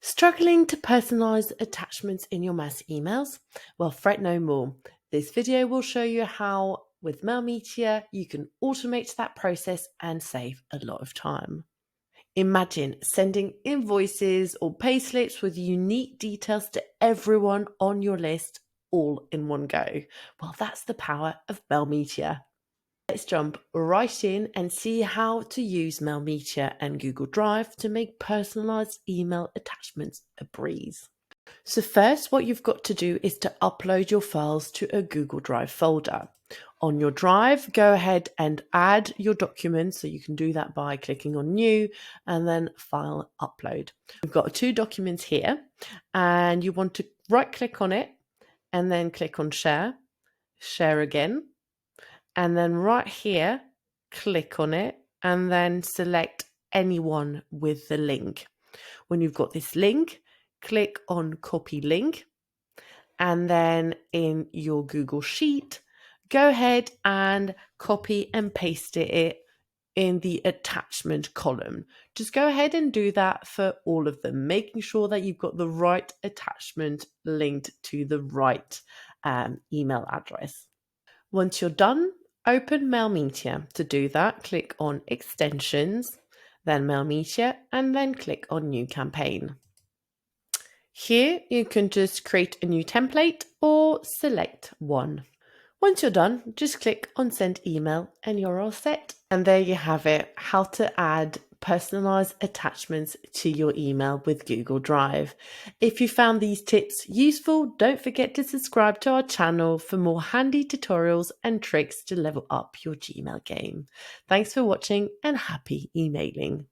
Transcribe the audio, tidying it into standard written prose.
Struggling to personalize attachments in your mass emails? Well, fret no more. This video will show you how, with Mailmeteor, you can automate that process and save a lot of time. Imagine sending invoices or payslips with unique details to everyone on your list all in one go. Well, that's the power of Mailmeteor. Let's jump right in and see how to use Mailmeteor and Google Drive to make personalized email attachments a breeze. So first, what you've got to do is to upload your files to a Google Drive folder. On your drive, go ahead and add your documents. So you can do that by clicking on New and then File Upload. We've got 2 documents here and you want to right click on it and then click on Share, Share again. And then right here, click on it and then select anyone with the link. When you've got this link, click on Copy Link. And then in your Google Sheet, go ahead and copy and paste it in the attachment column. Just go ahead and do that for all of them, making sure that you've got the right attachment linked to the right email address. Once you're done, open Mailmeteor. To do that, click on Extensions, then Mailmeteor, and then click on New Campaign. Here, you can just create a new template or select one. Once you're done, just click on Send Email and you're all set. And there you have it, how to add personalized attachments to your email with Google Drive. If you found these tips useful, don't forget to subscribe to our channel for more handy tutorials and tricks to level up your Gmail game. Thanks for watching and happy emailing.